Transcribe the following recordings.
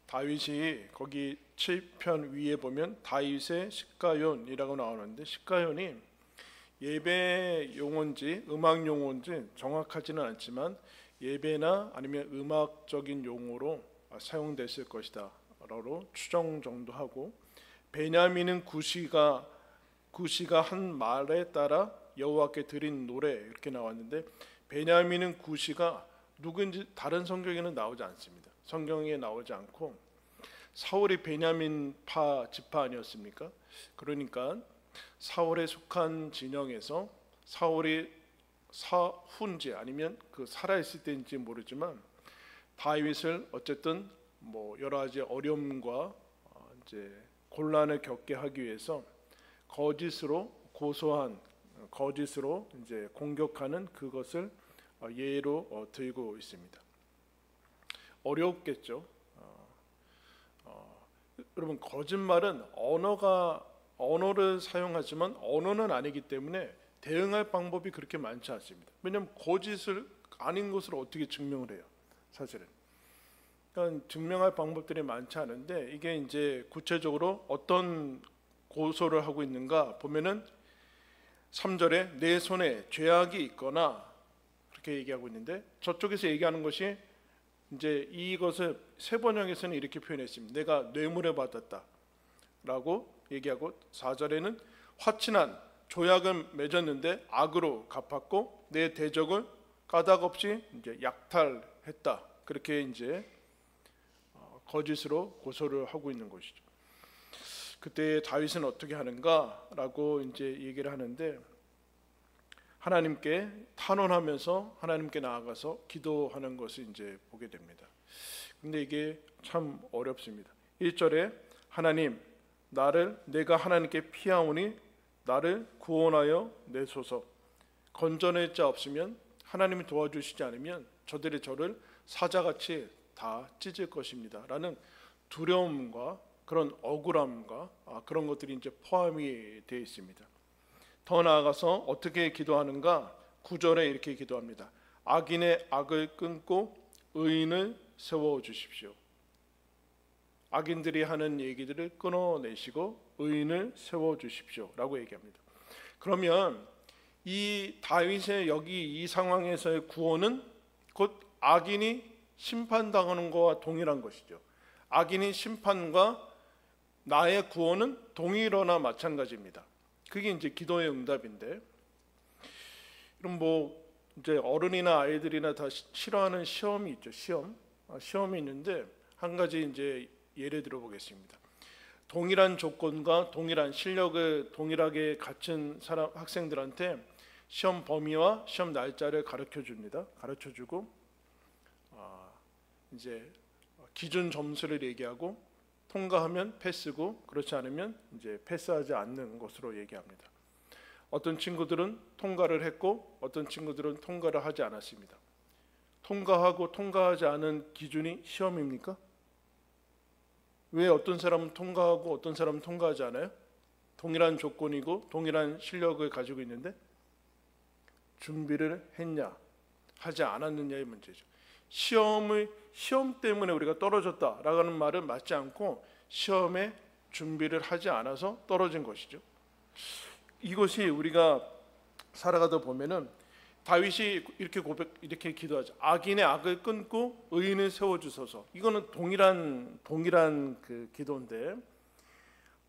다윗이 거기 7편 위에 보면 다윗의 시가연이라고 나오는데, 시가연이 예배 용어인지 음악 용어인지 정확하지는 않지만 예배나 아니면 음악적인 용어로 사용됐을 것이다 라고 추정 정도 하고, 베냐민은 구시가 한 말에 따라 여호와께 드린 노래 이렇게 나왔는데, 베냐민은 구시가 누구인지 다른 성경에는 나오지 않습니다. 성경에 나오지 않고, 사울이 베냐민파 지파 아니었습니까? 그러니까 사울에 속한 진영에서 사울이 사후인지 아니면 그 살아있을 때인지 모르지만 다윗을 어쨌든 뭐 여러 가지 어려움과 이제 곤란을 겪게 하기 위해서 거짓으로 고소한, 거짓으로 이제 공격하는 그것을 예로 들고 있습니다. 어렵겠죠. 여러분, 거짓말은 언어를 사용하지만 언어는 아니기 때문에 대응할 방법이 그렇게 많지 않습니다. 왜냐하면 거짓을 아닌 것을 어떻게 증명을 해요? 사실은. 그러니까 증명할 방법들이 많지 않은데, 이게 이제 구체적으로 어떤 고소를 하고 있는가 보면은 3절에 내 손에 죄악이 있거나 그렇게 얘기하고 있는데, 저쪽에서 얘기하는 것이 이제 이것을 세번역에서는 이렇게 표현했습니다. 내가 뇌물을 받았다 라고 얘기하고, 4절에는 화친한 조약을 맺었는데 악으로 갚았고 내 대적을 까닭없이 이제 약탈했다, 그렇게 이제 거짓으로 고소를 하고 있는 것이죠. 그때 다윗은 어떻게 하는가라고 이제 얘기를 하는데, 하나님께 탄원하면서 하나님께 나아가서 기도하는 것을 이제 보게 됩니다. 근데 이게 참 어렵습니다. 1절에 하나님, 내가 하나님께 피하오니 나를 구원하여 내소서. 건져낼 자 없으면, 하나님이 도와주시지 않으면 저들이 저를 사자같이 다 찢을 것입니다 라는 두려움과 그런 억울함과 그런 것들이 이제 포함이 되어 있습니다. 더 나아가서 어떻게 기도하는가? 9절에 이렇게 기도합니다. 악인의 악을 끊고 의인을 세워주십시오. 악인들이 하는 얘기들을 끊어내시고 의인을 세워주십시오 라고 얘기합니다. 그러면 이 다윗의 여기 이 상황에서의 구원은 곧 악인이 심판당하는 것과 동일한 것이죠. 악인의 심판과 나의 구원은 동일하나 마찬가지입니다. 그게 이제 기도의 응답인데, 그럼 뭐 이제 어른이나 아이들이나 다 싫어하는 시험이 있죠. 시험이 있는데 한 가지 이제 예를 들어 보겠습니다. 동일한 조건과 동일한 실력을 동일하게 갖춘 학생들한테 시험 범위와 시험 날짜를 가르쳐 줍니다. 가르쳐 주고 이제 기준 점수를 얘기하고, 통과하면 패스고 그렇지 않으면 이제 패스하지 않는 것으로 얘기합니다. 어떤 친구들은 통과를 했고 어떤 친구들은 통과를 하지 않았습니다. 통과하고 통과하지 않은 기준이 시험입니까? 왜 어떤 사람은 통과하고 어떤 사람은 통과하지 않아요? 동일한 조건이고 동일한 실력을 가지고 있는데 준비를 했냐 하지 않았느냐의 문제죠. 시험 때문에 우리가 떨어졌다라는 말은 맞지 않고, 시험에 준비를 하지 않아서 떨어진 것이죠. 이것이 우리가 살아가다 보면은 다윗이 이렇게 기도하죠. 악인의 악을 끊고 의인을 세워주소서. 이거는 동일한 그 기도인데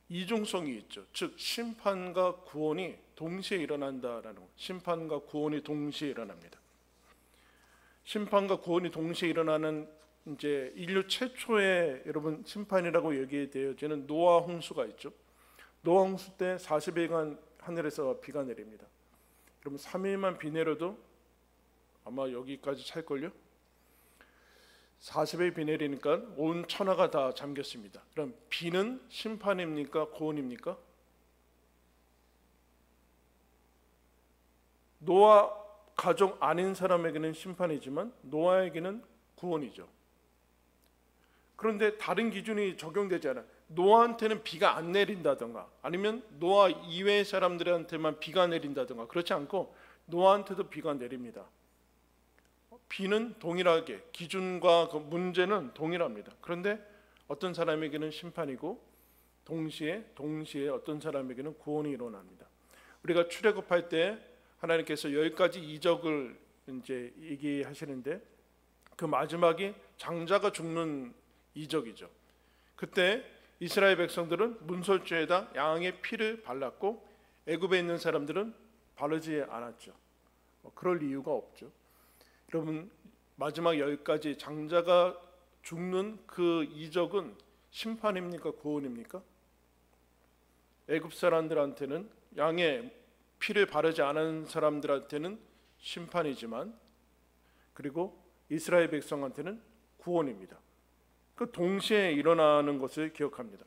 이중성이 있죠. 즉 심판과 구원이 동시에 일어난다라는 것. 심판과 구원이 동시에 일어납니다. 심판과 구원이 동시에 일어나는 이제 인류 최초의 여러분 심판이라고 얘기되어지는 노아 홍수가 있죠. 노아 홍수 때 40일간 하늘에서 비가 내립니다. 여러분 3일만 비 내려도 아마 여기까지 찰걸요. 40일 비 내리니까 온 천하가 다 잠겼습니다. 그럼 비는 심판입니까? 구원입니까? 노아 가족 아닌 사람에게는 심판이지만 노아에게는 구원이죠. 그런데 다른 기준이 적용되지 않아요. 노아한테는 비가 안 내린다든가 아니면 노아 이외의 사람들한테만 비가 내린다든가 그렇지 않고 노아한테도 비가 내립니다. 비는 동일하게 기준과 그 문제는 동일합니다. 그런데 어떤 사람에게는 심판이고 동시에 어떤 사람에게는 구원이 일어납니다. 우리가 출애굽할 때 하나님께서 10가지 이적을 이제 얘기하시는데 그 마지막이 장자가 죽는 이적이죠. 그때 이스라엘 백성들은 문설주에다 양의 피를 발랐고 애굽에 있는 사람들은 바르지 않았죠. 그럴 이유가 없죠. 여러분, 마지막 10가지 장자가 죽는 그 이적은 심판입니까? 구원입니까? 애굽 사람들한테는, 양의 피를 바르지 않은 사람들한테는 심판이지만, 그리고 이스라엘 백성한테는 구원입니다. 그 동시에 일어나는 것을 기억합니다.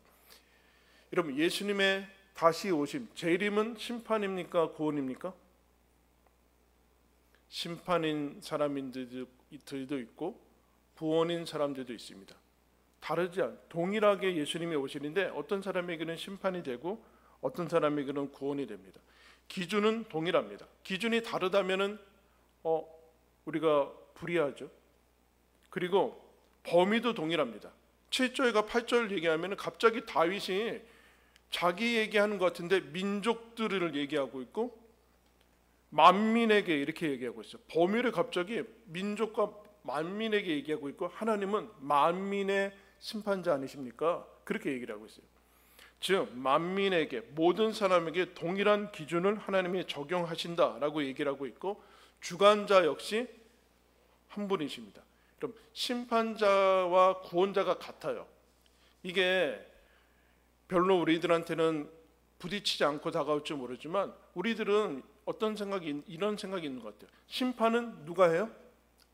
여러분, 예수님의 다시 오심, 재림은 심판입니까? 구원입니까? 심판인 사람들도 있고 구원인 사람들도 있습니다. 동일하게 예수님이 오시는데 어떤 사람에게는 심판이 되고 어떤 사람에게는 구원이 됩니다. 기준은 동일합니다. 기준이 다르다면은 우리가 불이하죠. 그리고 범위도 동일합니다. 7절과 8절 얘기하면 갑자기 다윗이 자기 얘기하는 것 같은데 민족들을 얘기하고 있고 만민에게 이렇게 얘기하고 있어요. 범위를 갑자기 민족과 만민에게 얘기하고 있고, 하나님은 만민의 심판자 아니십니까? 그렇게 얘기를 하고 있어요. 즉 만민에게, 모든 사람에게 동일한 기준을 하나님이 적용하신다라고 얘기를 하고 있고, 주관자 역시 한 분이십니다. 그럼 심판자와 구원자가 같아요. 이게 별로 우리들한테는 부딪히지 않고 다가올 줄 모르지만 우리들은 이런 생각이 있는 것 같아요. 심판은 누가 해요?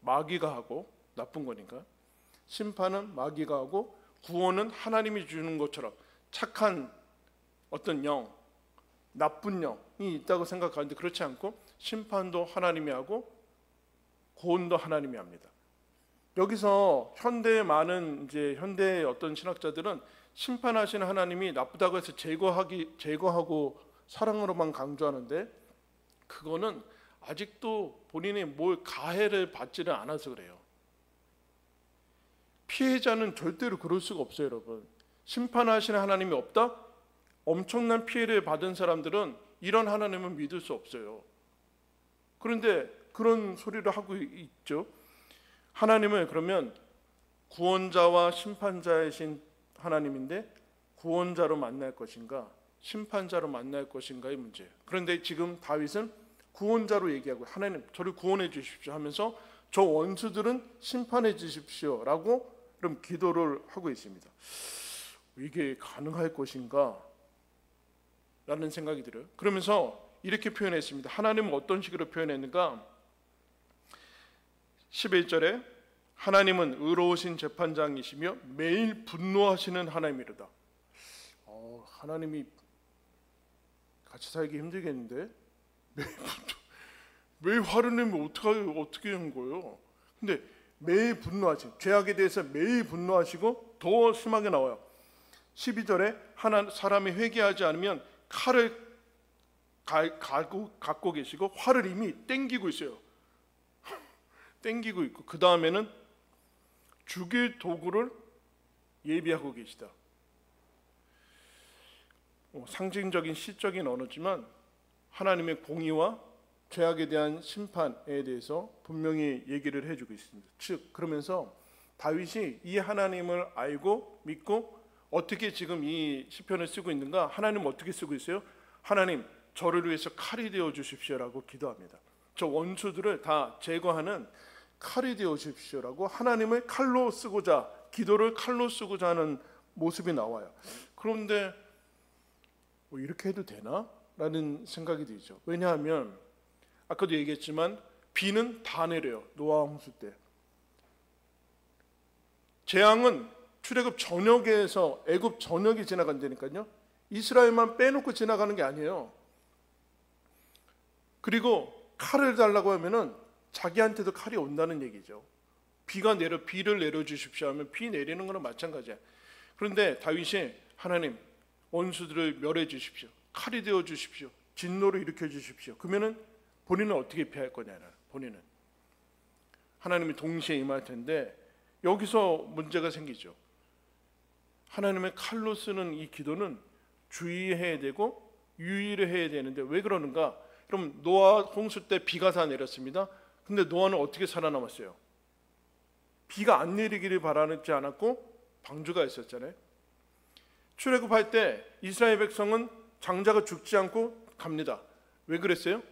마귀가 하고, 나쁜 거니까. 심판은 마귀가 하고 구원은 하나님이 주는 것처럼 착한 어떤 영, 나쁜 영이 있다고 생각하는데 그렇지 않고 심판도 하나님이 하고 구원도 하나님이 합니다. 여기서 현대의 어떤 신학자들은 심판하시는 하나님이 나쁘다고 해서 제거하고 사랑으로만 강조하는데, 그거는 아직도 본인이 뭘 가해를 받지를 않아서 그래요. 피해자는 절대로 그럴 수가 없어요, 여러분. 심판하시는 하나님이 없다? 엄청난 피해를 받은 사람들은 이런 하나님은 믿을 수 없어요. 그런데 그런 소리를 하고 있죠. 하나님은 그러면 구원자와 심판자이신 하나님인데 구원자로 만날 것인가 심판자로 만날 것인가의 문제예요. 그런데 지금 다윗은 구원자로 얘기하고, 하나님 저를 구원해 주십시오 하면서 저 원수들은 심판해 주십시오 라고 그럼 기도를 하고 있습니다. 이게 가능할 것인가 라는 생각이 들어요. 그러면서 이렇게 표현했습니다. 하나님은 어떤 식으로 표현했는가? 11절에 하나님은 의로우신 재판장이시며 매일 분노하시는 하나님이로다. 하나님이 같이 살기 힘들겠는데 매일 화를 내면 어떻게 하는 거예요? 근데 매일 죄악에 대해서 매일 분노하시고, 더 심하게 나와요. 12절에 사람이 회개하지 않으면 칼을 갖고 계시고 활을 이미 땡기고 있어요. 땡기고 있고, 그 다음에는 죽일 도구를 예비하고 계시다. 상징적인 시적인 언어지만 하나님의 공의와 죄악에 대한 심판에 대해서 분명히 얘기를 해주고 있습니다. 즉 그러면서 다윗이 이 하나님을 알고 믿고 어떻게 지금 이 시편을 쓰고 있는가? 하나님은 어떻게 쓰고 있어요? 하나님 저를 위해서 칼이 되어 주십시오라고 기도합니다. 저 원수들을 다 제거하는 칼이 되어 주십시오라고 하나님을 칼로 쓰고자, 기도를 칼로 쓰고자 하는 모습이 나와요. 그런데 이렇게 해도 되나? 라는 생각이 들죠. 왜냐하면 아까도 얘기했지만 비는 다 내려요. 노아 홍수 때. 재앙은 출애굽 전역에서 애굽 전역이 지나간다니까요. 이스라엘만 빼놓고 지나가는 게 아니에요. 그리고 칼을 달라고 하면은 자기한테도 칼이 온다는 얘기죠. 비를 내려주십시오 하면 비 내리는 거랑 마찬가지야. 그런데 다윗이 하나님 원수들을 멸해 주십시오. 칼이 되어 주십시오. 진노를 일으켜 주십시오. 그러면은 본인은 어떻게 피할 거냐? 본인은 하나님이 동시에 임할 텐데 여기서 문제가 생기죠. 하나님의 칼로 쓰는 이 기도는 주의해야 되고 유의를 해야 되는데 왜 그러는가? 그럼 노아 홍수 때 비가 다 내렸습니다. 근데 노아는 어떻게 살아남았어요? 비가 안 내리기를 바라지 않았고 방주가 있었잖아요. 출애굽할 때 이스라엘 백성은 장자가 죽지 않고 갑니다. 왜 그랬어요?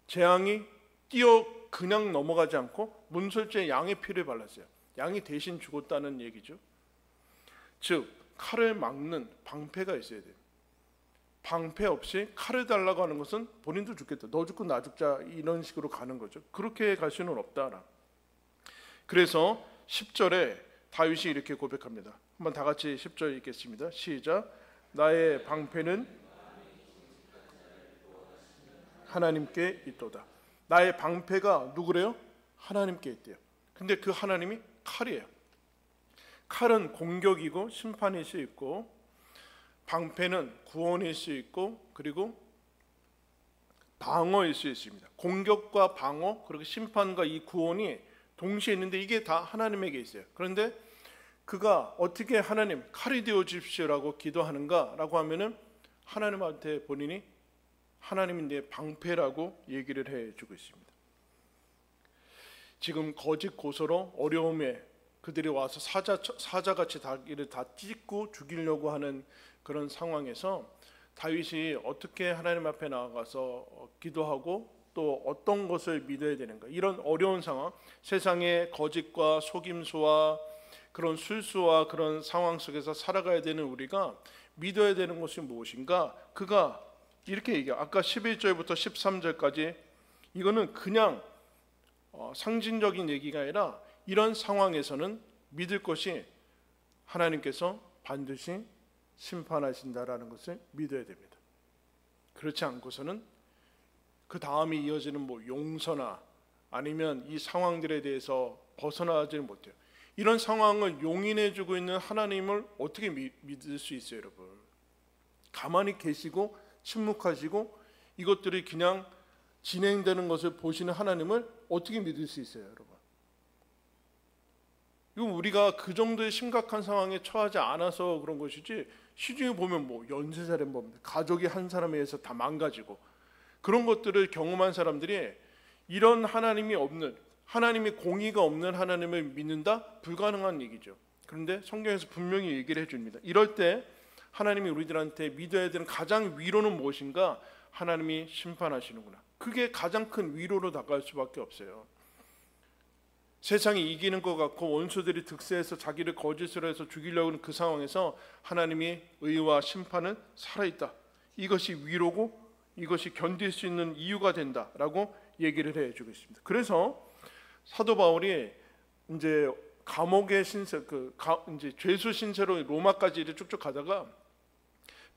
재앙이 뛰어 그냥 넘어가지 않고 문설주에 양의 피를 발랐어요. 양이 대신 죽었다는 얘기죠. 즉 칼을 막는 방패가 있어야 돼요. 방패 없이 칼을 달라고 하는 것은 본인도 죽겠다, 너 죽고 나 죽자, 이런 식으로 가는 거죠. 그렇게 갈 수는 없다. 그래서 10절에 다윗이 이렇게 고백합니다. 한번 다 같이 10절 읽겠습니다. 시작. 나의 방패는 하나님께 있도다. 나의 방패가 누구래요? 하나님께 있대요. 근데 그 하나님이 칼이에요. 칼은 공격이고 심판일 수 있고, 방패는 구원일 수 있고, 그리고 방어일 수 있습니다. 공격과 방어, 그리고 심판과 이 구원이 동시에 있는데 이게 다 하나님에게 있어요. 그런데 그가 어떻게 하나님 칼이 되어 주십시오라고 기도하는가라고 하면은 하나님한테 본인이 하나님이 내 방패라고 얘기를 해주고 있습니다. 지금 거짓 고소로 어려움에 그들이 와서 사자같이 자기를 다 찢고 죽이려고 하는 그런 상황에서 다윗이 어떻게 하나님 앞에 나아가서 기도하고 또 어떤 것을 믿어야 되는가, 이런 어려운 상황, 세상의 거짓과 속임수와 그런 술수와 그런 상황 속에서 살아가야 되는 우리가 믿어야 되는 것이 무엇인가? 그가 이렇게 얘기해요. 아까 11절부터 13절까지 이거는 그냥 상징적인 얘기가 아니라 이런 상황에서는 믿을 것이 하나님께서 반드시 심판하신다라는 것을 믿어야 됩니다. 그렇지 않고서는 그 다음에 이어지는 용서나 아니면 이 상황들에 대해서 벗어나지는 못해요. 이런 상황을 용인해주고 있는 하나님을 어떻게 믿을 수 있어요, 여러분? 가만히 계시고 침묵하시고 이것들이 그냥 진행되는 것을 보시는 하나님을 어떻게 믿을 수 있어요, 여러분? 이건 우리가 그 정도의 심각한 상황에 처하지 않아서 그런 것이지, 시중에 보면 연쇄살인 범죄, 가족이 한 사람에 의해서 다 망가지고 그런 것들을 경험한 사람들이 이런 하나님이 없는, 하나님이 공의가 없는 하나님을 믿는다? 불가능한 얘기죠. 그런데 성경에서 분명히 얘기를 해줍니다. 이럴 때 하나님이 우리들한테 믿어야 되는 가장 위로는 무엇인가? 하나님이 심판하시는구나. 그게 가장 큰 위로로 다가갈 수밖에 없어요. 세상이 이기는 것 같고 원수들이 득세해서 자기를 거짓으로 해서 죽이려고 하는 그 상황에서 하나님이 의와 심판은 살아있다. 이것이 위로고 이것이 견딜 수 있는 이유가 된다라고 얘기를 해주고 있습니다. 그래서 사도 바울이 이제 감옥의 신세, 이제 죄수 신세로 로마까지 이제 쭉쭉 가다가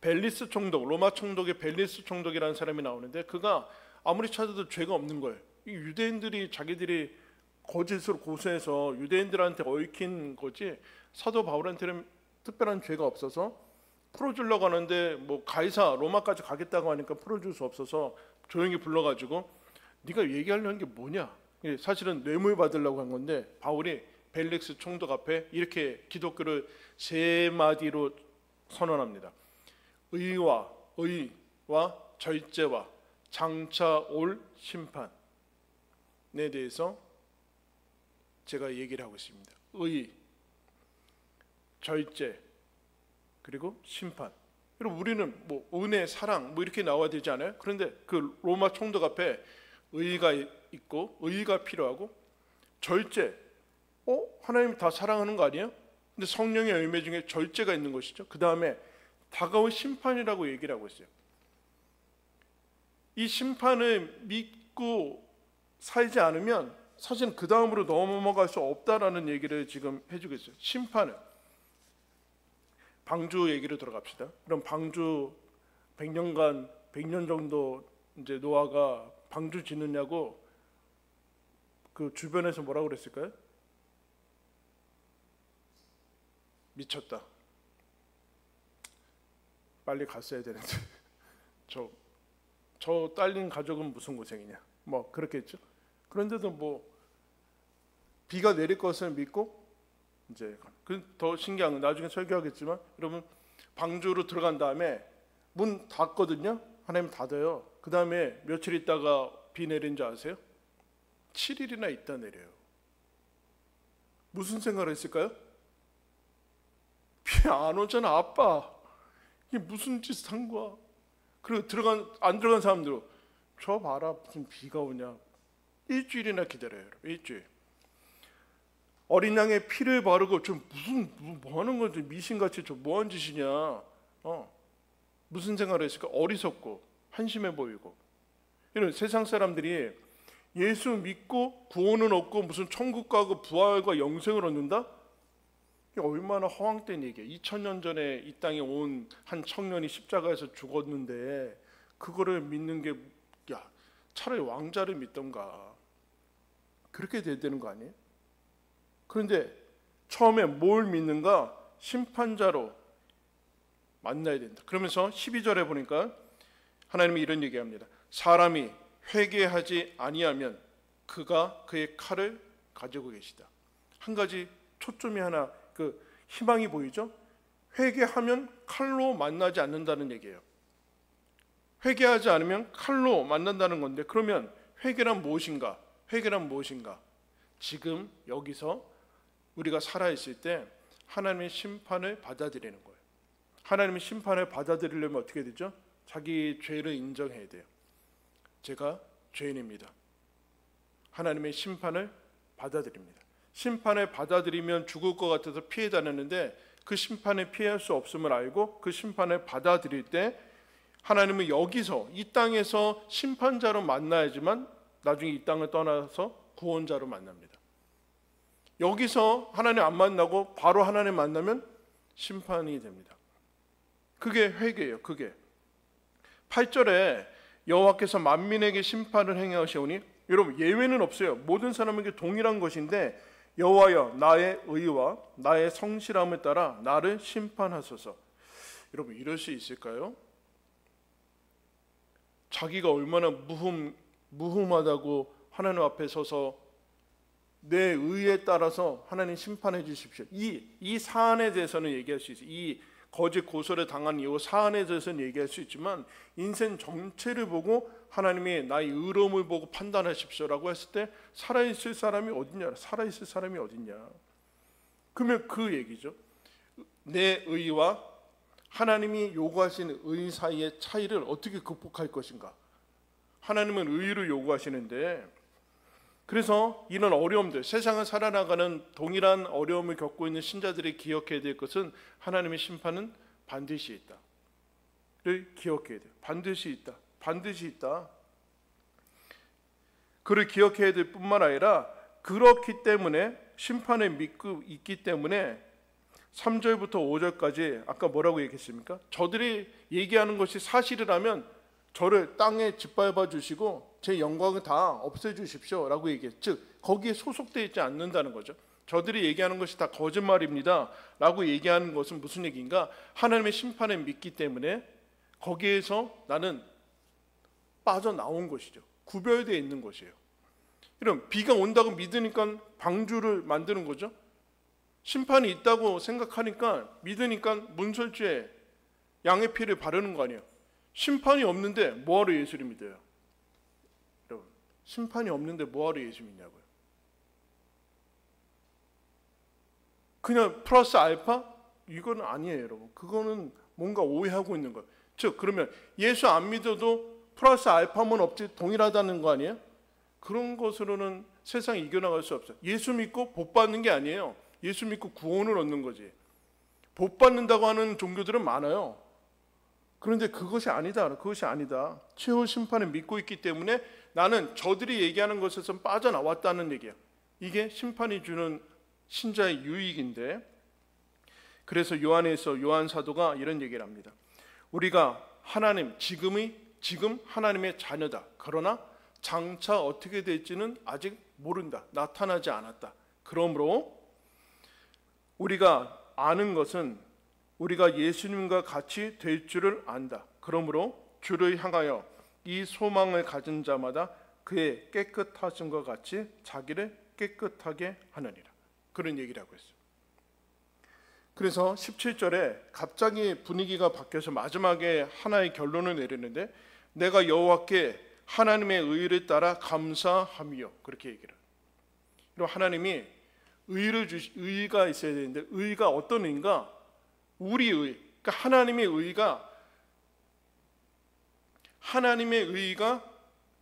벨리스 총독, 로마 총독의 벨리스 총독이라는 사람이 나오는데 그가 아무리 찾아도 죄가 없는 거예요. 이 유대인들이 자기들이 거짓으로 고소해서 유대인들한테 얽힌 거지 사도 바울한테는 특별한 죄가 없어서 풀어주려고 하는데 가이사 로마까지 가겠다고 하니까 풀어줄 수 없어서 조용히 불러가지고 네가 얘기하려는 게 뭐냐, 사실은 뇌물 받으려고 한 건데 바울이 벨릭스 총독 앞에 이렇게 기독교를 세 마디로 선언합니다. 의와 절제와 장차 올 심판에 대해서 제가 얘기를 하고 있습니다. 의, 절제, 그리고 심판. 그리고 우리는 은혜, 사랑 이렇게 나와야 되지 않아요? 그런데 그 로마 총독 앞에 의가 있고 의가 필요하고 절제, 하나님 다 사랑하는 거 아니에요? 근데 성령의 열매 중에 절제가 있는 것이죠. 그 다음에 다가올 심판이라고 얘기를 하고 있어요. 이 심판을 믿고 살지 않으면 사실은 그 다음으로 넘어갈 수 없다라는 얘기를 지금 해주고 있어요. 심판은 방주 얘기로 들어갑시다. 그럼 방주 100년 정도 이제 노아가 방주 짓느냐고 그 주변에서 뭐라고 그랬을까요? 미쳤다. 빨리 갔어야 되는데 저 딸린 가족은 무슨 고생이냐, 그렇게 했죠. 그런데도 비가 내릴 것을 믿고 이제 더 신기한 건 나중에 설교하겠지만 여러분 방주로 들어간 다음에 문 닫거든요. 하나님 닫아요. 그 다음에 며칠 있다가 비 내린 줄 아세요? 7일이나 있다 내려요. 무슨 생각을 했을까요? 비 안 오잖아 아빠. 이게 무슨 짓 한 거야? 그리고 안 들어간 사람들은 저 봐라 무슨 비가 오냐. 일주일이나 기다려요. 일주일. 어린 양의 피를 바르고 좀 무슨 뭐 하는 거지? 미신같이 저 뭐 하는 짓이냐? 무슨 생각을 했을까? 어리석고 한심해 보이고. 이런 세상 사람들이 예수 믿고 구원은 얻고 무슨 천국 가고 부활과 영생을 얻는다? 이게 얼마나 허황된 얘기야. 2000년 전에 이 땅에 온 한 청년이 십자가에서 죽었는데 그거를 믿는 게 차라리 왕자를 믿던가. 그렇게 돼야 되는 거 아니에요? 그런데 처음에 뭘 믿는가? 심판자로 만나야 된다. 그러면서 12절에 보니까 하나님이 이런 얘기합니다. 사람이 회개하지 아니하면 그가 그의 칼을 가지고 계시다. 한 가지 초점이 하나 희망이 보이죠? 회개하면 칼로 만나지 않는다는 얘기예요. 회개하지 않으면 칼로 만난다는 건데 그러면 회개란 무엇인가? 회개란 무엇인가? 지금 여기서 우리가 살아있을 때 하나님의 심판을 받아들이는 거예요. 하나님의 심판을 받아들이려면 어떻게 되죠? 자기 죄를 인정해야 돼요. 제가 죄인입니다. 하나님의 심판을 받아들입니다. 심판을 받아들이면 죽을 것 같아서 피해 다녔는데 그 심판을 피할 수 없음을 알고 그 심판을 받아들일 때 하나님은 여기서 이 땅에서 심판자로 만나야지만 나중에 이 땅을 떠나서 구원자로 만납니다. 여기서 하나님 안 만나고 바로 하나님 만나면 심판이 됩니다. 그게 회개예요. 그게 8절에 여호와께서 만민에게 심판을 행하시오니 여러분 예외는 없어요. 모든 사람에게 동일한 것인데 여호와여 나의 의와 나의 성실함을 따라 나를 심판하소서. 여러분 이럴 수 있을까요? 자기가 얼마나 무흠하다고 하나님 앞에 서서 내 의에 따라서 하나님 심판해 주십시오. 이 사안에 대해서는 얘기할 수 있어요. 이 거짓 고소를 당한 이 사안에 대해서는 얘기할 수 있지만 인생 전체를 보고 하나님이 나의 의로움을 보고 판단하십시오라고 했을 때 살아있을 사람이 어딨냐? 살아있을 사람이 어딨냐? 그러면 그 얘기죠. 내 의와 하나님이 요구하시는 의 사이의 차이를 어떻게 극복할 것인가? 하나님은 의를 요구하시는데 그래서 이런 어려움들, 세상을 살아나가는 동일한 어려움을 겪고 있는 신자들이 기억해야 될 것은 하나님의 심판은 반드시 있다를 기억해야 돼요. 반드시 있다. 반드시 있다. 그를 기억해야 될 뿐만 아니라 그렇기 때문에 심판에 믿고 있기 때문에 3절부터 5절까지 아까 뭐라고 얘기했습니까? 저들이 얘기하는 것이 사실이라면 저를 땅에 짓밟아 주시고 제 영광을 다 없애 주십시오 라고 얘기해요. 즉 거기에 소속되어 있지 않는다는 거죠. 저들이 얘기하는 것이 다 거짓말입니다 라고 얘기하는 것은 무슨 얘기인가? 하나님의 심판에 믿기 때문에 거기에서 나는 빠져나온 것이죠. 구별되어 있는 것이에요. 이런 비가 온다고 믿으니까 방주를 만드는 거죠. 심판이 있다고 생각하니까 믿으니까 문설주에 양의 피를 바르는 거 아니에요. 심판이 없는데 뭐하러 예수를 믿어요? 여러분, 심판이 없는데 뭐하러 예수 믿냐고요? 그냥 플러스 알파? 이건 아니에요, 여러분. 그거는 뭔가 오해하고 있는 거예요. 즉, 그러면 예수 안 믿어도 플러스 알파면 없지 동일하다는 거 아니에요? 그런 것으로는 세상에 이겨나갈 수 없어요. 예수 믿고 복 받는 게 아니에요. 예수 믿고 구원을 얻는 거지. 복 받는다고 하는 종교들은 많아요. 그런데 그것이 아니다. 그것이 아니다. 최후 심판을 믿고 있기 때문에 나는 저들이 얘기하는 것에서 빠져나왔다는 얘기야. 이게 심판이 주는 신자의 유익인데, 그래서 요한 사도가 이런 얘기를 합니다. 우리가 지금 하나님의 자녀다. 그러나 장차 어떻게 될지는 아직 모른다. 나타나지 않았다. 그러므로 우리가 아는 것은 우리가 예수님과 같이 될 줄을 안다. 그러므로 주를 향하여 이 소망을 가진 자마다 그의 깨끗하심과 같이 자기를 깨끗하게 하느니라. 그런 얘기를 하고 있어요. 그래서 17절에 갑자기 분위기가 바뀌어서 마지막에 하나의 결론을 내리는데 내가 여호와께 하나님의 의를 따라 감사하며 그렇게 얘기를. 그리고 하나님이 의가 있어야 되는데 의가 어떤 의인가? 우리 의. 그러니까 하나님의 의가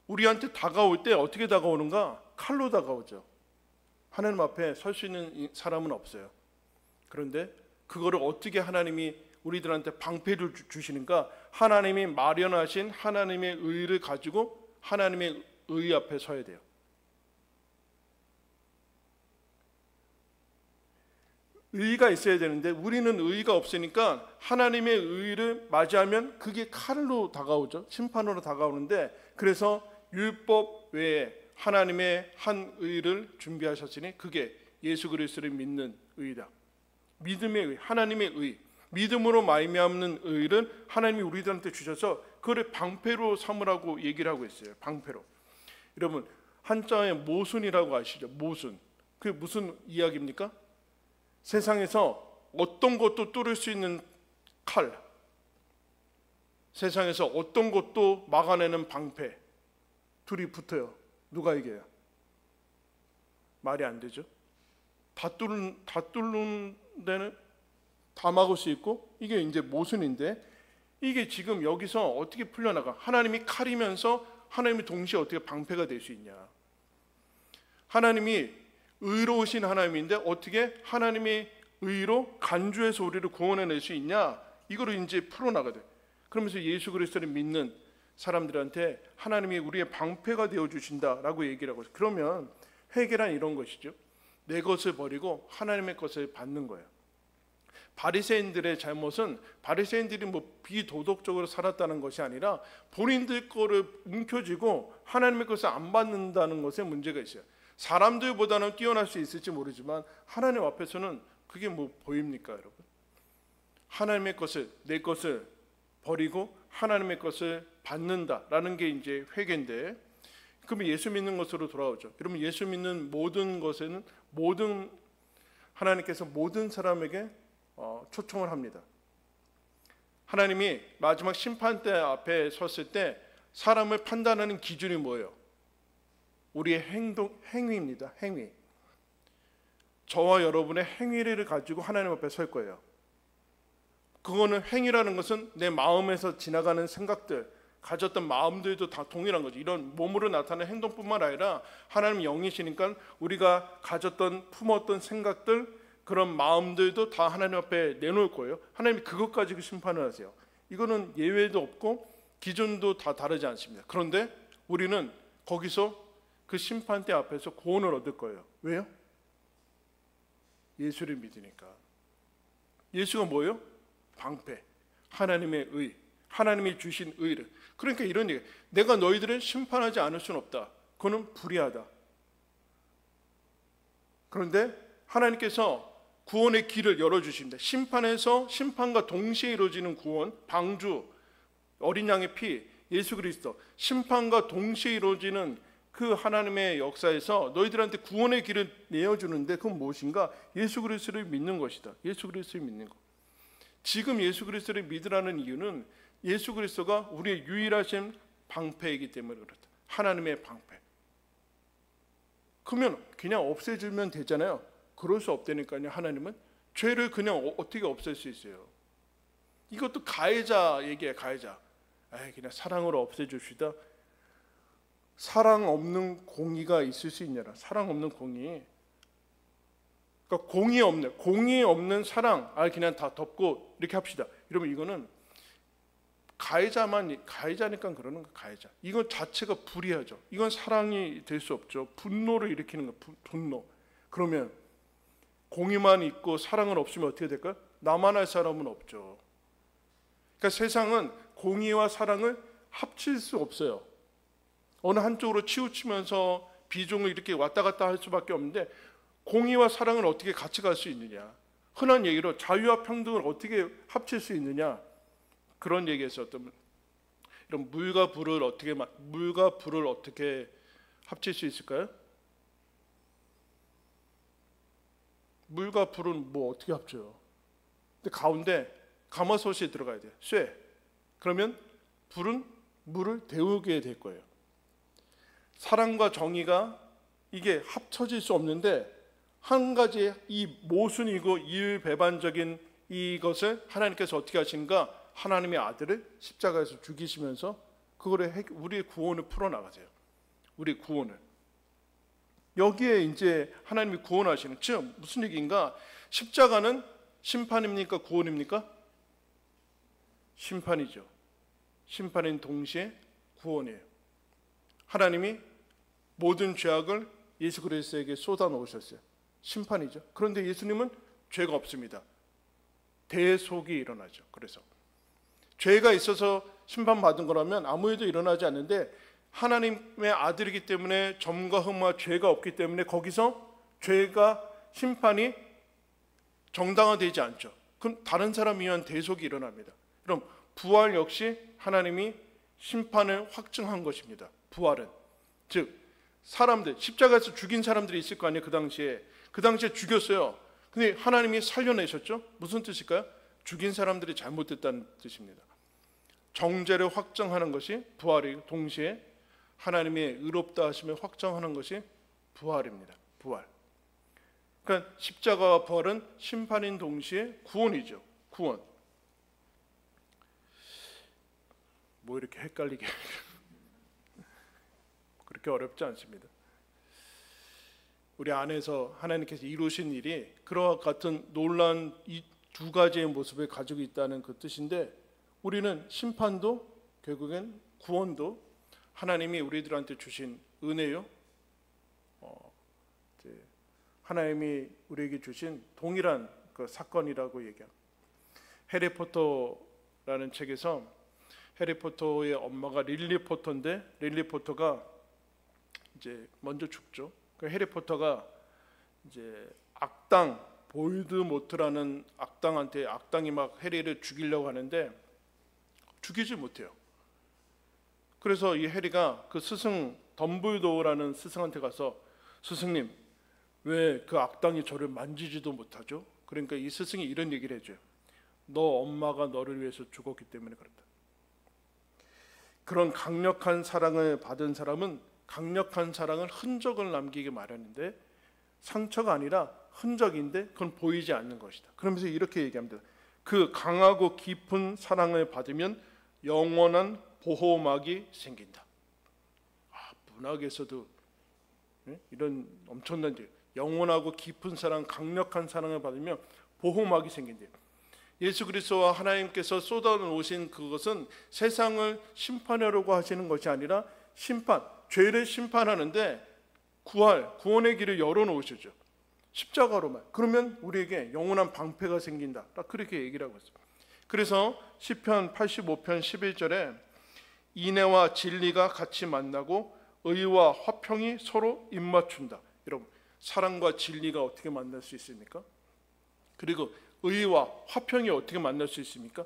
우리한테 다가올 때 어떻게 다가오는가? 칼로 다가오죠. 하나님 앞에 설 수 있는 사람은 없어요. 그런데 그거를 어떻게 하나님이 우리들한테 방패를 주시는가? 하나님이 마련하신 하나님의 의를 가지고 하나님의 의 앞에 서야 돼요. 의가 있어야 되는데 우리는 의가 없으니까 하나님의 의를 맞이하면 그게 칼로 다가오죠. 심판으로 다가오는데 그래서 율법 외에 하나님의 한 의를 준비하셨으니 그게 예수 그리스도를 믿는 의다. 믿음의 의, 하나님의 의, 믿음으로 말미암는 의를 하나님이 우리들한테 주셔서 그걸 방패로 삼으라고 얘기를 하고 있어요. 방패로. 여러분 한자에 모순이라고 아시죠? 모순. 그게 무슨 이야기입니까? 세상에서 어떤 것도 뚫을 수 있는 칼, 세상에서 어떤 것도 막아내는 방패, 둘이 붙어요. 누가 이겨요? 말이 안 되죠. 다 뚫는 데는 다 막을 수 있고 이게 이제 모순인데 이게 지금 여기서 어떻게 풀려나가? 하나님이 칼이면서 하나님이 동시에 어떻게 방패가 될 수 있냐? 하나님이 의로우신 하나님인데 어떻게 하나님의 의로 간주해서 우리를 구원해낼 수 있냐? 이거를 이제 풀어나가야 돼. 그러면서 예수 그리스도를 믿는 사람들한테 하나님이 우리의 방패가 되어주신다라고 얘기를 하고 있어요. 그러면 회개란 이런 것이죠. 내 것을 버리고 하나님의 것을 받는 거예요. 바리새인들의 잘못은 바리새인들이 뭐 비도덕적으로 살았다는 것이 아니라 본인들 거를 움켜쥐고 하나님의 것을 안 받는다는 것에 문제가 있어요. 사람들보다는 뛰어날 수 있을지 모르지만 하나님 앞에서는 그게 뭐 보입니까, 여러분? 하나님의 것을, 내 것을 버리고 하나님의 것을 받는다라는 게 이제 회개인데, 그러면 예수 믿는 것으로 돌아오죠. 그러면 예수 믿는 모든 것에는 하나님께서 모든 사람에게 초청을 합니다. 하나님이 마지막 심판대 앞에 섰을 때 사람을 판단하는 기준이 뭐예요? 우리의 행위입니다. 행위. 저와 여러분의 행위를 가지고 하나님 앞에 설 거예요. 그거는 행위라는 것은 내 마음에서 지나가는 생각들, 가졌던 마음들도 다 동일한 거죠. 이런 몸으로 나타나는 행동뿐만 아니라 하나님 영이시니까 우리가 가졌던 품었던 생각들, 그런 마음들도 다 하나님 앞에 내놓을 거예요. 하나님이 그것 가지고 심판을 하세요. 이거는 예외도 없고 기준도 다 다르지 않습니다. 그런데 우리는 거기서 그 심판대 앞에서 구원을 얻을 거예요. 왜요? 예수를 믿으니까. 예수가 뭐예요? 방패, 하나님의 의, 하나님이 주신 의를. 그러니까 이런 얘기, 내가 너희들을 심판하지 않을 수는 없다. 그거는 불의하다. 그런데 하나님께서 구원의 길을 열어주십니다. 심판과 동시에 이루어지는 구원, 방주, 어린 양의 피, 예수 그리스도, 심판과 동시에 이루어지는 그 하나님의 역사에서 너희들한테 구원의 길을 내어주는데 그건 무엇인가? 예수 그리스도를 믿는 것이다. 예수 그리스도를 믿는 것. 지금 예수 그리스도를 믿으라는 이유는 예수 그리스도가 우리의 유일하신 방패이기 때문에 그렇다. 하나님의 방패. 그러면 그냥 없애주면 되잖아요. 그럴 수 없다니까요. 하나님은 죄를 그냥 어떻게 없앨 수 있어요? 이것도 가해자 얘기예요. 가해자. 그냥 사랑으로 없애줍시다. 사랑 없는 공의가 있을 수 있냐라. 사랑 없는 공의. 그러니까 공의 없는 사랑. 그냥 다 덮고 이렇게 합시다. 이러면 이거는 가해자니까 그러는 거. 가해자. 이건 자체가 불의하죠. 이건 사랑이 될 수 없죠. 분노를 일으키는 거. 분노. 그러면 공의만 있고 사랑은 없으면 어떻게 될까요? 나만 할 사람은 없죠. 그러니까 세상은 공의와 사랑을 합칠 수 없어요. 어느 한쪽으로 치우치면서 비종을 이렇게 왔다 갔다 할 수밖에 없는데 공의와 사랑을 어떻게 같이 갈 수 있느냐? 흔한 얘기로 자유와 평등을 어떻게 합칠 수 있느냐? 그런 얘기에서 이런 물과 불을 어떻게 합칠 수 있을까요? 물과 불은 뭐 어떻게 합쳐요? 근데 가운데 가마솥이 들어가야 돼요. 쇠. 그러면 불은 물을 데우게 될 거예요. 사랑과 정의가 이게 합쳐질 수 없는데 한 가지 이 모순이고 이율배반적인 이것을 하나님께서 어떻게 하시는가? 하나님의 아들을 십자가에서 죽이시면서 그거를 우리의 구원을 풀어나가세요. 우리 구원을. 여기에 이제 하나님이 구원하시는, 즉 무슨 얘기인가? 십자가는 심판입니까? 구원입니까? 심판이죠. 심판인 동시에 구원이에요. 하나님이 모든 죄악을 예수 그리스도에게 쏟아 놓으셨어요. 심판이죠. 그런데 예수님은 죄가 없습니다. 대속이 일어나죠. 그래서 죄가 있어서 심판받은 거라면 아무 일도 일어나지 않는데 하나님의 아들이기 때문에 점과 흠과 죄가 없기 때문에 거기서 죄가 심판이 정당화되지 않죠. 그럼 다른 사람 위한 대속이 일어납니다. 그럼 부활 역시 하나님이 심판을 확증한 것입니다. 부활은 즉 사람들, 십자가에서 죽인 사람들이 있을 거 아니에요. 그 당시에 죽였어요. 근데 하나님이 살려내셨죠. 무슨 뜻일까요? 죽인 사람들이 잘못됐다는 뜻입니다. 정죄를 확정하는 것이 부활이고 동시에 하나님의 의롭다 하심을 확정하는 것이 부활입니다. 부활. 그러니까 십자가와 부활은 심판인 동시에 구원이죠. 구원. 뭐 이렇게 헷갈리게 그렇게 어렵지 않습니다. 우리 안에서 하나님께서 이루신 일이 그와 같은 놀라운 이 두 가지의 모습을 가지고 있다는 그 뜻인데 우리는 심판도 결국엔 구원도 하나님이 우리들한테 주신 은혜요. 하나님이 우리에게 주신 동일한 그 사건이라고 얘기합니다. 해리포터라는 책에서 해리포터의 엄마가 릴리 포터인데 릴리 포터가 이제 먼저 죽죠. 그 해리포터가 이제 악당 볼드모트라는 악당이 막 해리를 죽이려고 하는데 죽이지 못해요. 그래서 이 해리가 그 스승 덤블도어라는 스승한테 가서 스승님 왜 그 악당이 저를 만지지도 못하죠? 그러니까 이 스승이 이런 얘기를 해줘요. 너 엄마가 너를 위해서 죽었기 때문에 그렇다. 그런 강력한 사랑을 받은 사람은 강력한 사랑을 흔적을 남기기 마련인데 상처가 아니라 흔적인데 그건 보이지 않는 것이다. 그러면서 이렇게 얘기합니다. 그 강하고 깊은 사랑을 받으면 영원한 보호막이 생긴다. 문학에서도 이런 엄청난 영원하고 깊은 사랑, 강력한 사랑을 받으면 보호막이 생긴대요. 예수 그리스도와 하나님께서 쏟아놓으신 그것은 세상을 심판하려고 하시는 것이 아니라 죄를 심판하는데 구원의 길을 열어놓으시죠. 십자가로만. 그러면 우리에게 영원한 방패가 생긴다. 딱 그렇게 얘기를 하고 있습니다. 그래서 시편 85편 11절에 인애와 진리가 같이 만나고 의와 화평이 서로 입맞춘다. 여러분, 사랑과 진리가 어떻게 만날 수 있습니까? 그리고 의와 화평이 어떻게 만날 수 있습니까?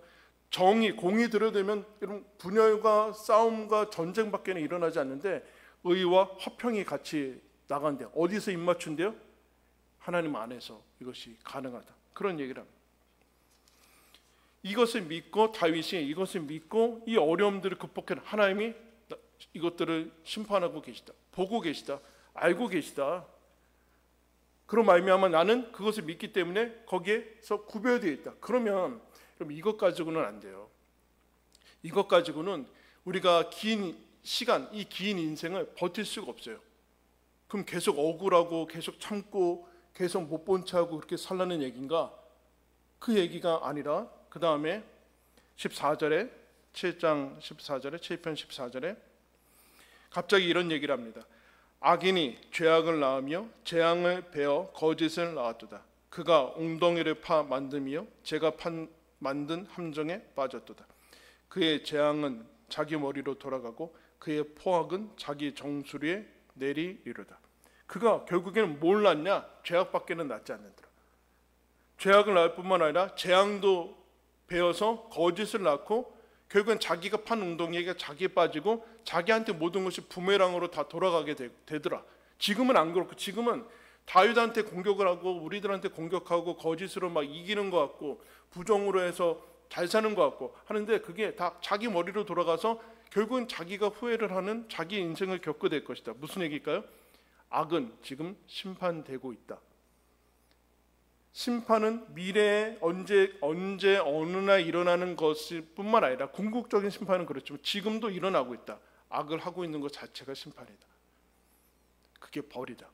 공이 들어들면 여러분 분열과 싸움과 전쟁밖에 일어나지 않는데 의와 화평이 같이 나간대요. 어디서 입맞춘대요? 하나님 안에서 이것이 가능하다. 그런 얘기를 합니다. 이것을 믿고 다윗이 이것을 믿고 이 어려움들을 극복해 하나님이 이것들을 심판하고 계시다. 보고 계시다. 알고 계시다. 그런 말미암아 나는 그것을 믿기 때문에 거기에서 구별되어 있다. 그러면 이것 가지고는 안 돼요. 이것 가지고는 우리가 긴 시간, 이 긴 인생을 버틸 수가 없어요. 그럼 계속 억울하고 계속 참고 계속 못 본 척하고 그렇게 살라는 얘기인가? 그 얘기가 아니라 그 다음에 14절에 7장 14절에 7편 14절에 갑자기 이런 얘기를 합니다. 악인이 죄악을 낳으며 재앙을 베어 거짓을 낳았도다. 그가 웅덩이를 파 만듦이요 제가 만든 함정에 빠졌도다. 그의 재앙은 자기 머리로 돌아가고 그의 포악은 자기 정수리에 내리리로다. 그가 결국에는 뭘 낳냐? 죄악밖에는 낳지 않는더라. 죄악을 낳을 뿐만 아니라 재앙도 베어서 거짓을 낳고 결국엔 자기가 판 웅덩이가 자기에 빠지고 자기한테 모든 것이 부메랑으로 다 돌아가게 되더라. 지금은 안 그렇고 지금은 다윗한테 공격을 하고 우리들한테 공격하고 거짓으로 막 이기는 것 같고 부정으로 해서 잘 사는 것 같고 하는데 그게 다 자기 머리로 돌아가서 결국은 자기가 후회를 하는 자기 인생을 겪게 될 것이다. 무슨 얘기일까요? 악은 지금 심판되고 있다. 심판은 미래에 언제 어느 날 일어나는 것일 뿐만 아니라 궁극적인 심판은 그렇지만 지금도 일어나고 있다. 악을 하고 있는 것 자체가 심판이다. 그게 벌이다.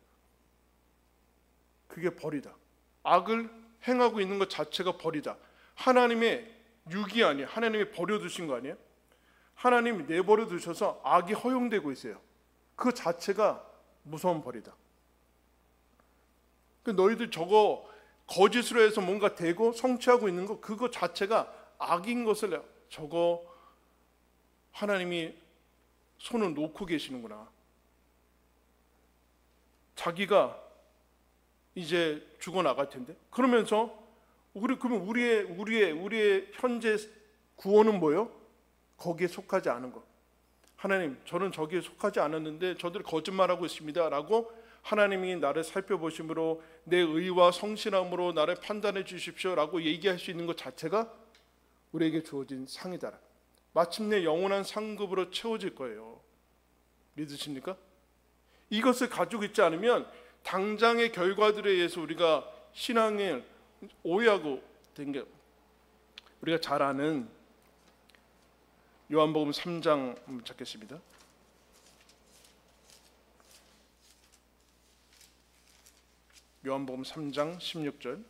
그게 벌이다. 악을 행하고 있는 것 자체가 벌이다. 하나님의 육이 아니에요. 하나님이 버려두신 거 아니에요? 하나님이 내버려 두셔서 악이 허용되고 있어요. 그 자체가 무서운 벌이다. 너희들 저거 거짓으로 해서 뭔가 되고 성취하고 있는 거 그거 자체가 악인 것을 저거 하나님이 손을 놓고 계시는구나. 자기가 이제 죽어나갈 텐데 그러면서 그러면 우리의 현재 구원은 뭐예요? 거기에 속하지 않은 것. 하나님 저는 저기에 속하지 않았는데 저들이 거짓말하고 있습니다 라고 하나님이 나를 살펴보심으로 내 의와 성실함으로 나를 판단해 주십시오 라고 얘기할 수 있는 것 자체가 우리에게 주어진 상이다. 마침내 영원한 상급으로 채워질 거예요. 믿으십니까? 이것을 가지고 있지 않으면 당장의 결과들에 의해서 우리가 신앙을 오해하고 된 게 우리가 잘 아는 요한복음 3장 찾겠습니다. 요한복음 3장 16절.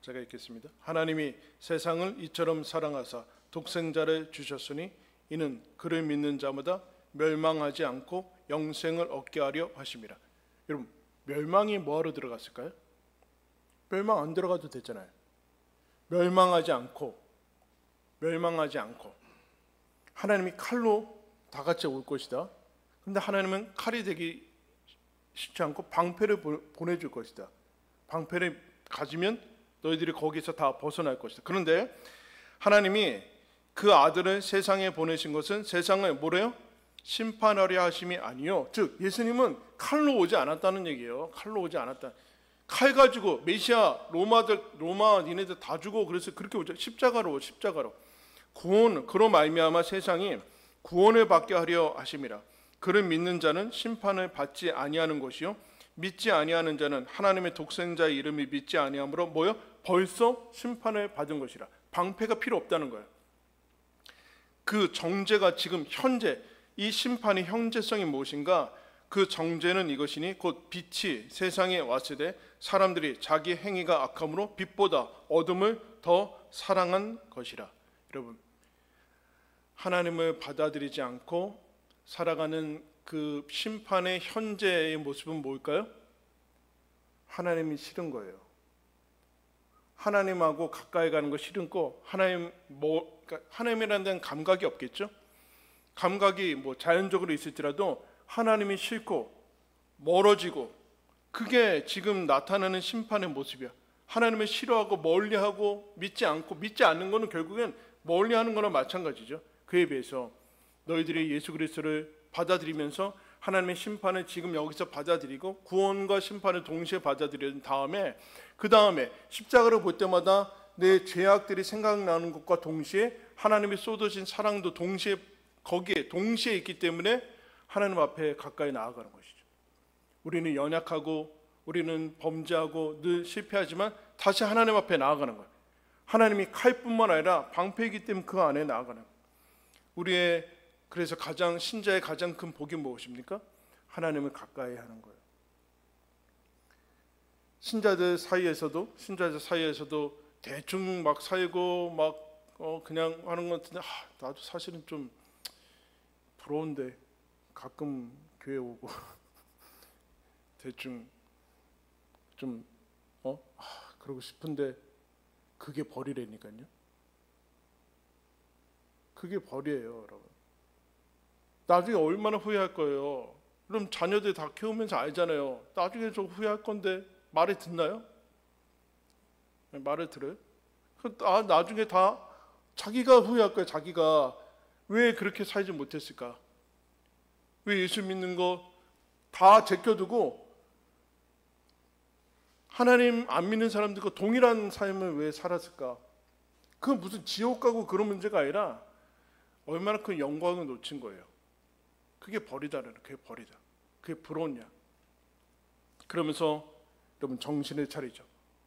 제가 읽겠습니다. 하나님이 세상을 이처럼 사랑하사 독생자를 주셨으니 이는 그를 믿는 자마다 멸망하지 않고 영생을 얻게 하려 하심이라. 여러분, 멸망이 뭐하러 들어갔을까요? 멸망 안 들어가도 되잖아요. 멸망하지 않고 하나님이 칼로 다 같이 올 것이다. 근데 하나님은 칼이 되기 쉽지 않고 방패를 보내줄 것이다. 방패를 가지면 너희들이 거기서 다 벗어날 것이다. 그런데 하나님이 그 아들을 세상에 보내신 것은 세상을 뭐래요? 심판하려 하심이 아니요. 즉 예수님은 칼로 오지 않았다는 얘기예요. 칼로 오지 않았다. 칼 가지고 메시아 로마 니네들 다 죽어 그래서 그렇게 오죠. 십자가로 구원 그로 말미암아 세상이 구원을 받게 하려 하심이라. 그를 믿는 자는 심판을 받지 아니하는 것이요 믿지 아니하는 자는 하나님의 독생자의 이름이 믿지 아니함으로 뭐요? 벌써 심판을 받은 것이라. 방패가 필요 없다는 거예요. 그 정죄가 지금 현재 이 심판의 현재성이 무엇인가? 그 정죄는 이것이니 곧 빛이 세상에 왔을 때 사람들이 자기 행위가 악함으로 빛보다 어둠을 더 사랑한 것이라. 여러분, 하나님을 받아들이지 않고 살아가는 그 심판의 현재의 모습은 뭘까요? 하나님이 싫은 거예요. 하나님하고 가까이 가는 거 싫은 거 하나님이라는 데는 감각이 없겠죠? 감각이 자연적으로 있을지라도 하나님이 싫고 멀어지고 그게 지금 나타나는 심판의 모습이야. 하나님을 싫어하고 멀리하고 믿지 않는 거는 결국엔 멀리하는 거나 마찬가지죠. 그에 비해서 너희들이 예수 그리스도를 받아들이면서 하나님의 심판을 지금 여기서 받아들이고 구원과 심판을 동시에 받아들인 다음에 그 다음에 십자가를 볼 때마다 내 죄악들이 생각나는 것과 동시에 하나님이 쏟으신 사랑도 동시에 거기에 동시에 있기 때문에 하나님 앞에 가까이 나아가는 것이죠. 우리는 연약하고 우리는 범죄하고 늘 실패하지만 다시 하나님 앞에 나아가는 거예요. 하나님이 칼뿐만 아니라 방패이기 때문에 그 안에 나아가는 거예요. 그래서 신자의 가장 큰 복이 무엇입니까? 하나님을 가까이 하는 거예요. 신자들 사이에서도 대충 막 살고 막 그냥 하는 것 같은데 나도 사실은 좀 부러운데 가끔 교회 오고 대충 좀 그러고 싶은데 그게 벌이라니까요. 그게 벌이에요, 여러분. 나중에 얼마나 후회할 거예요. 그럼 자녀들 다 키우면서 알잖아요. 나중에 저 후회할 건데 말이 듣나요? 말을 들어요? 나중에 다 자기가 후회할 거예요. 자기가 왜 그렇게 살지 못했을까? 왜 예수 믿는 거 다 제껴두고 하나님 안 믿는 사람들과 동일한 삶을 왜 살았을까? 그건 무슨 지옥 가고 그런 문제가 아니라 얼마나 큰 영광을 놓친 거예요. 그게 버리다라는, 그게 버리다. 그게 부러웠냐? 그러면서 여러분 정신을 차리죠.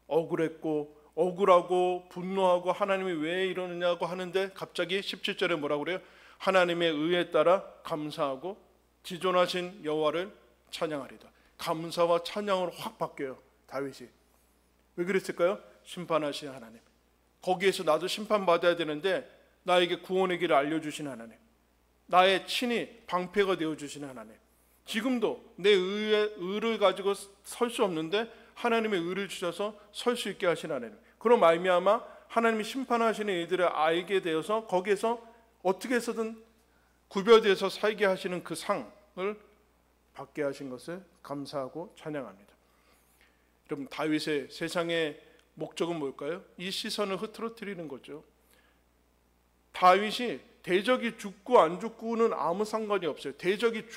억울했고 억울하고 분노하고 하나님이 왜 이러느냐고 하는데 갑자기 17절에 뭐라고 그래요? 하나님의 의에 따라 감사하고 지존하신 여호와를 찬양하리다. 감사와 찬양으로 확 바뀌어요. 다윗이. 왜 그랬을까요? 심판하신 하나님. 거기에서 나도 심판받아야 되는데 나에게 구원의 길을 알려주신 하나님. 나의 친히 방패가 되어주신 하나님. 지금도 내 의를 가지고 설 수 없는데 하나님의 의를 주셔서 설 수 있게 하신 하나님. 그럼 말미암아 하나님이 심판하시는 이들을 알게 되어서 거기에서 어떻게 해서든 구별되어서 살게 하시는 그 상을 받게 하신 것을 감사하고 찬양합니다. 여러분 다윗의 세상의 목적은 뭘까요? 이 시선을 흐트러뜨리는 거죠. 다윗이 대적이 죽고 안 죽고는 아무 상관이 없어요. 대적이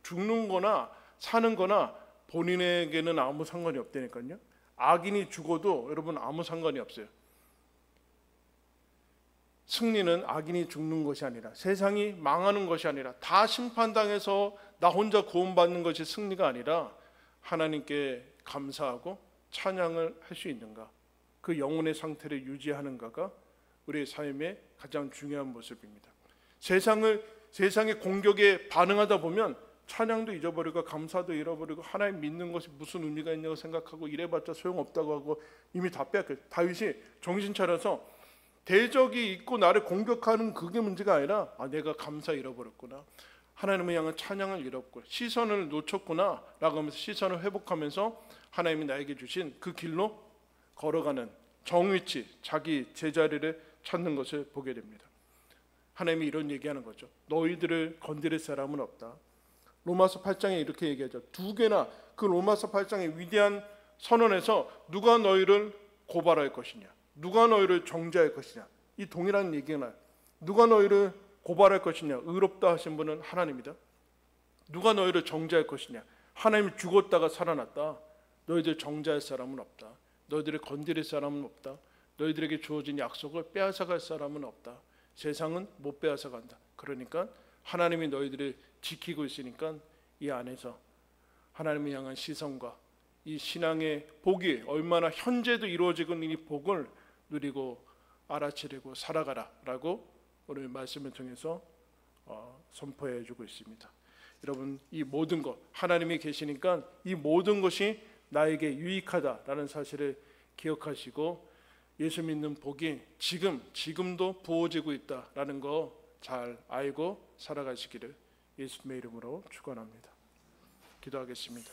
죽는 거나 사는 거나 본인에게는 아무 상관이 없다니까요. 악인이 죽어도 여러분 아무 상관이 없어요. 승리는 악인이 죽는 것이 아니라 세상이 망하는 것이 아니라 다 심판당해서 나 혼자 구원받는 것이 승리가 아니라 하나님께 감사하고 찬양을 할 수 있는가, 그 영혼의 상태를 유지하는가가 우리의 삶의 가장 중요한 모습입니다. 세상의 공격에 반응하다 보면 찬양도 잊어버리고 감사도 잃어버리고 하나님 믿는 것이 무슨 의미가 있냐고 생각하고 이래봤자 소용없다고 하고 이미 다 빼앗겨요. 다윗이 정신 차려서 대적이 있고 나를 공격하는 그게 문제가 아니라 내가 감사 잃어버렸구나, 하나님을 향한 찬양을 잃었고 시선을 놓쳤구나 라고 하면서 시선을 회복하면서 하나님이 나에게 주신 그 길로 걸어가는 정위치, 자기 제자리를 찾는 것을 보게 됩니다. 하나님이 이런 얘기하는 거죠. 너희들을 건드릴 사람은 없다. 로마서 8장에 이렇게 얘기하죠. 두 개나 그 로마서 8장의 위대한 선언에서 누가 너희를 고발할 것이냐, 누가 너희를 정죄할 것이냐, 이 동일한 얘기가 나요. 누가 너희를 고발할 것이냐, 의롭다 하신 분은 하나님이다. 누가 너희를 정죄할 것이냐, 하나님이 죽었다가 살아났다. 너희들 정죄할 사람은 없다. 너희들을 건드릴 사람은 없다. 너희들에게 주어진 약속을 빼앗아갈 사람은 없다. 세상은 못 빼앗아간다. 그러니까 하나님이 너희들을 지키고 있으니까 이 안에서 하나님을 향한 시선과 이 신앙의 복이 얼마나 현재도 이루어지고 있는 이 복을 누리고 알아차리고 살아가라라고 오늘 말씀을 통해서 선포해 주고 있습니다. 여러분 이 모든 것 하나님이 계시니까 이 모든 것이 나에게 유익하다라는 사실을 기억하시고 예수 믿는 복이 지금도 부어지고 있다라는 거 잘 알고 살아가시기를 예수님의 이름으로 축원합니다. 기도하겠습니다.